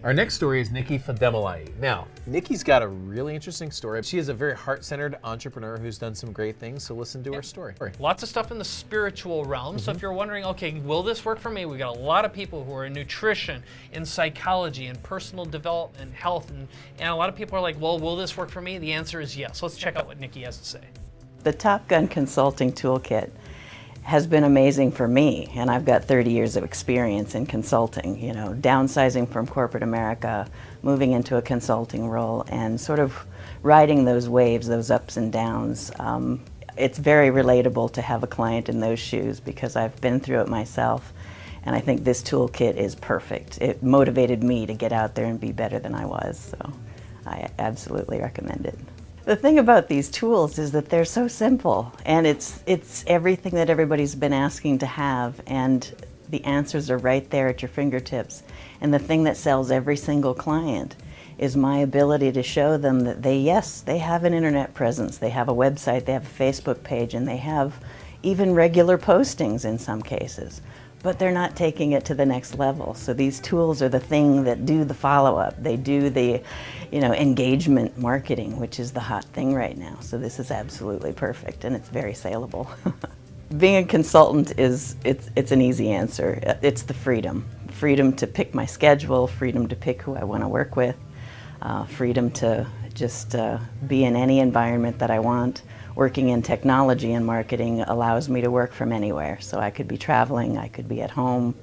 Our next story is Nikki Fademolai. Now, Nikki's got a really interesting story. She is a very heart-centered entrepreneur who's done some great things, so listen to her story. Lots of stuff in the spiritual realm. So if you're wondering, okay, will this work for me? We got a lot of people who are in nutrition, in psychology, in personal development, health, and a lot of people are like, well, will this work for me? The answer is yes. Let's check out what Nikki has to say. The Top Gun Consulting Toolkit has been amazing for me, and I've got 30 years of experience in consulting, you know, downsizing from corporate America, moving into a consulting role, and sort of riding those waves, those ups and downs. It's very relatable to have a client in those shoes because I've been through it myself, and I think this toolkit is perfect. It motivated me to get out there and be better than I was, so I absolutely recommend it. The thing about these tools is that they're so simple, and it's everything that everybody's been asking to have, and the answers are right there at your fingertips. And the thing that sells every single client is my ability to show them that they have an internet presence, they have a website, they have a Facebook page, and they have even regular postings in some cases. But they're not taking it to the next level. So these tools are the thing that do the follow-up. They do the, engagement marketing, which is the hot thing right now. So this is absolutely perfect, and it's very saleable. Being a consultant it's an easy answer. It's the freedom to pick my schedule, freedom to pick who I want to work with, freedom to just be in any environment that I want. Working in technology and marketing allows me to work from anywhere. So I could be traveling, I could be at home,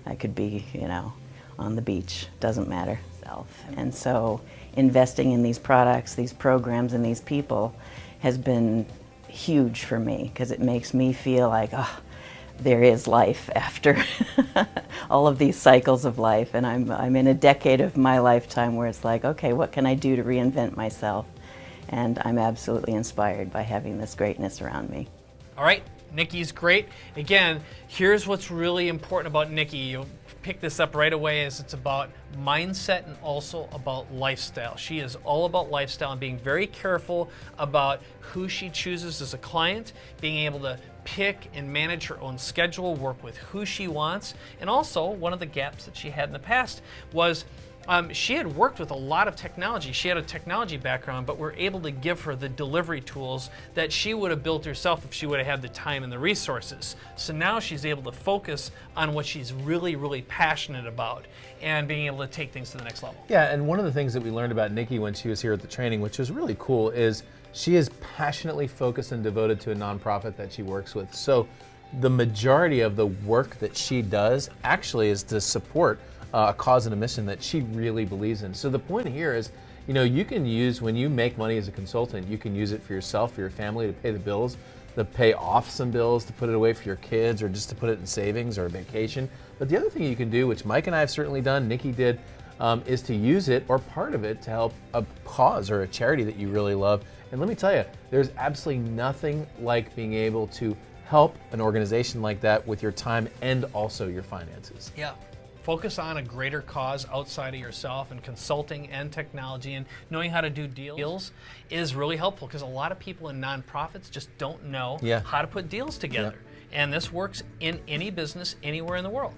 I could be, on the beach, doesn't matter. And so investing in these products, these programs, and these people has been huge for me because it makes me feel like, there is life after all of these cycles of life. And I'm in a decade of my lifetime where it's like, okay, what can I do to reinvent myself? And I'm absolutely inspired by having this greatness around me. All right, Nikki's great. Again, here's what's really important about Nikki. You'll pick this up right away as it's about mindset and also about lifestyle. She is all about lifestyle and being very careful about who she chooses as a client, being able to pick and manage her own schedule, work with who she wants. And also, one of the gaps that she had in the past was she had worked with a lot of technology. She had a technology background, but we're able to give her the delivery tools that she would have built herself if she would have had the time and the resources. So now she's able to focus on what she's really, really passionate about and being able to take things to the next level. Yeah, and one of the things that we learned about Nikki when she was here at the training, which was really cool, is she is passionately focused and devoted to a nonprofit that she works with. So the majority of the work that she does actually is to support a cause and a mission that she really believes in. So the point here is, you can use, when you make money as a consultant, you can use it for yourself, for your family, to pay the bills, to pay off some bills, to put it away for your kids, or just to put it in savings or a vacation. But the other thing you can do, which Mike and I have certainly done, Nikki did, is to use it or part of it to help a cause or a charity that you really love. And let me tell you, there's absolutely nothing like being able to help an organization like that with your time and also your finances. Yeah. Focus on a greater cause outside of yourself, and consulting and technology and knowing how to do deals is really helpful because a lot of people in nonprofits just don't know how to put deals together. And this works in any business anywhere in the world.